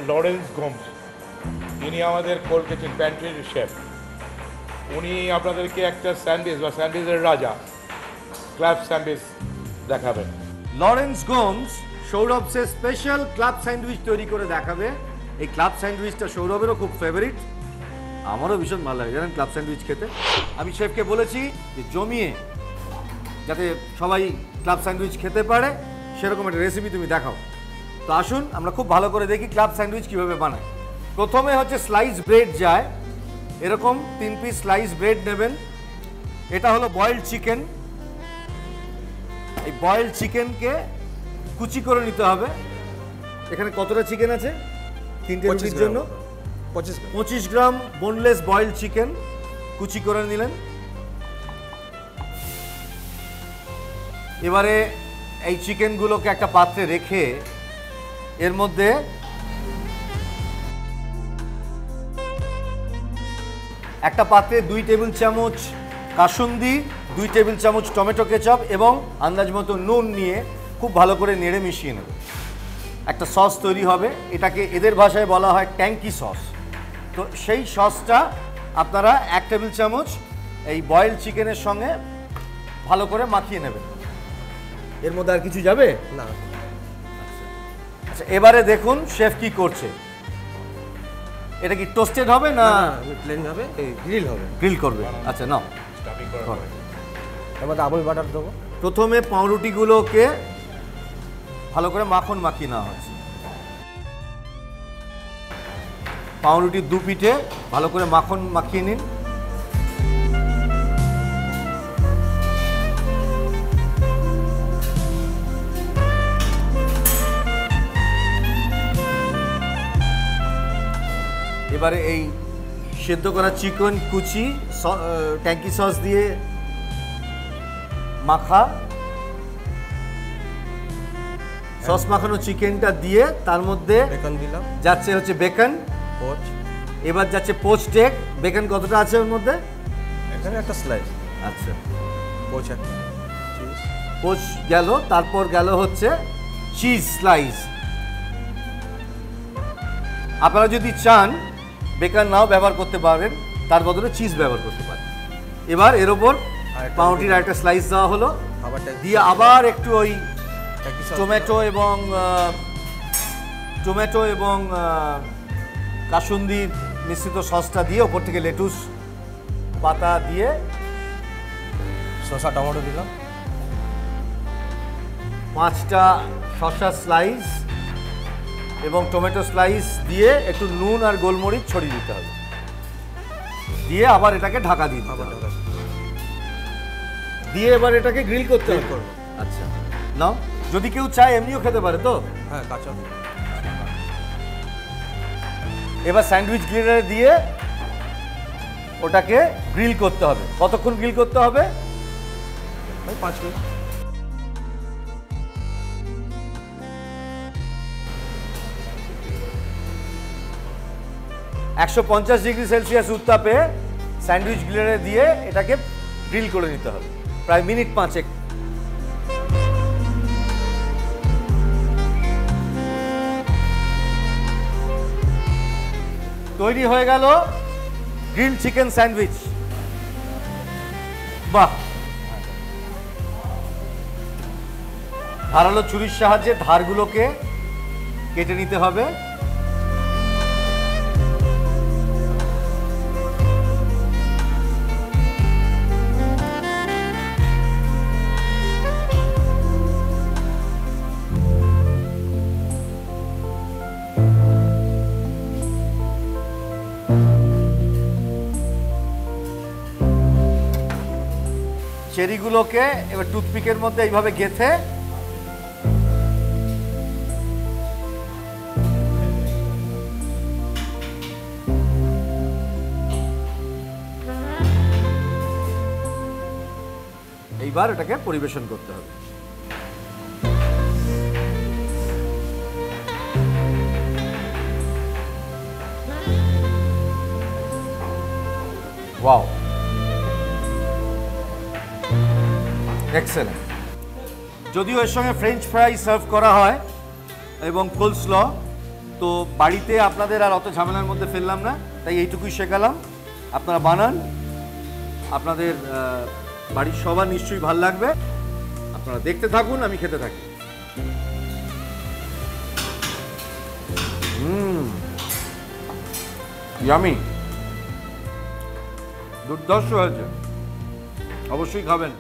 Lawrence Gomes, ইনি আমাদের কোল kitchen প্যান্ট্রির chef. উনি আপনাদেরকে একটা স্যান্ডউইচ বা স্যান্ডউইচের রাজা ক্লাব স্যান্ডউইচ দেখাবেন। লরেন্স গোমস সৌরভসের স্পেশাল ক্লাব স্যান্ডউইচ তৈরি করে দেখাবে। এই ক্লাব স্যান্ডউইচটা সৌরভেরও খুব ফেভারিট, আমারও ভীষণ ভালো লাগে জানেন ক্লাব স্যান্ডউইচ খেতে। আমি শেফকে বলেছি যে জমিয়ে যাতে সবাই ক্লাব স্যান্ডউইচ খেতে পারে সেরকম একটা রেসিপি তুমি দেখাও। তো আসুন আমরা খুব ভালো করে দেখি ক্লাব স্যান্ডউইচ কীভাবে বানায়। প্রথমে হচ্ছে স্লাইস ব্রেড যায়, এরকম 3 পিস স্লাইস ব্রেড নেবেন। এটা হলো বয়েলড চিকেন, এই বয়েলড চিকেনকে কুচি করে নিতে হবে। এখানে কতটা চিকেন আছে? 3 টেবিলের জন্য 25 গ্রাম বোনলেস বয়েলড চিকেন কুচি করে নিলেন। এবারে এই চিকেনগুলোকে একটা পাত্রে রেখে এর মধ্যে একটা পাত্রে 2 টেবিল চামচ কাসুন্দি, 2 টেবিল চামচ টমেটো কেচাপ এবং আন্দাজ মতো নুন নিয়ে খুব ভালো করে নেড়ে মিশিয়ে নেব। একটা সস তৈরি হবে, এটাকে এদের ভাষায় বলা হয় ট্যাঙ্কি সস। তো সেই সসটা আপনারা 1 টেবিল চামচ এই বয়েলড চিকেনের সঙ্গে ভালো করে মাখিয়ে নেবেন। এর মধ্যে আর কিছু যাবে না? আচ্ছা, এবারে দেখুন শেফ কি করছে। এটা কি টোস্টেড হবে না প্লেন হবে? গ্রিল হবে। গ্রিল করবে। আচ্ছা নাও, এর মধ্যে আমুল বাটার দেবো। প্রথমে পাউরুটিগুলোকে ভালো করে মাখন মাখিয়ে নেওয়া হচ্ছে। পাউরুটির 2 পিঠে ভালো করে মাখন মাখিয়ে নিন। এবারে এই সেদ্ধ করা চিকেন কুচি ট্যাঙ্কি সস দিয়ে মাখা, সস মাখানো চিকেনটা দিয়ে তার মধ্যে বেকন দিলাম, যাচ্ছে হচ্ছে বেকন, পোচ, এবার যাচ্ছে পোচড এগ। বেকন কতটা আছে ওর মধ্যে? এখানে একটা স্লাইস। আচ্ছা, পোচ একটা, চিজ, পোচ গেল, তারপর গেল হচ্ছে চিজ স্লাইস। আপনারা যদি চান বেকন নাও ব্যবহার করতে পারেন, তার বদলে চিজ ব্যবহার করতে পারেন। এবার এর ওপর পাউরুটির একটা স্লাইস দেওয়া হলো, দিয়ে আবার একটু ওই টমেটো এবং কাসুন্দির মিশ্রিত সসটা দিয়ে ওপর থেকে লেটুস পাতা দিয়ে শসা টমেটো দিলাম, 5টা শসা স্লাইস এবং টমেটো স্লাইস দিয়ে একটু নুন আর গোলমরিচ ছড়িয়ে দিতে হবে, দিয়ে আবার এটাকে ঢাকা দিতে হবে, দিয়ে এবার এটাকে গ্রিল করতে হবে। আচ্ছা নাও, যদি কেউ চায় এমনিও খেতে পারে তো। হ্যাঁ, কাঁচা। এবার স্যান্ডউইচ গ্রিলারে দিয়ে ওটাকে গ্রিল করতে হবে। কতক্ষণ গ্রিল করতে হবে? 5 মিনিট। $150°C উত্তাপে স্যান্ডউইচ গ্রিলারে দিয়ে এটাকে গ্রিল করে নিতে হবে প্রায় মিনিট 5। তৈরি হয়ে গেল গ্রিল চিকেন স্যান্ডউইচ। বাহ! ধারালো ছুরির সাহায্যে ধারগুলোকে কেটে নিতে হবে। চেরিগুলোকে এবার টুথপিকের মধ্যে এইভাবে গেঁথে এইবার এটাকে পরিবেশন করতে হবে। Wow, excellent. যদিও এর সঙ্গে ফ্রেঞ্চ ফ্রাই সার্ভ করা হয় এবং কোলস্ল, তো বাড়িতে আপনাদের আর অত ঝামেলার মধ্যে ফেললাম না, তাই এইটুকুই শেখালাম। আপনারা বানান, আপনাদের বাড়ির সবার নিশ্চয়ই ভালো লাগবে। আপনারা দেখতে থাকুন, আমি খেতে থাকি। ইয়ামি, দুর্ধর্ষ হয়েছে, অবশ্যই খাবেন।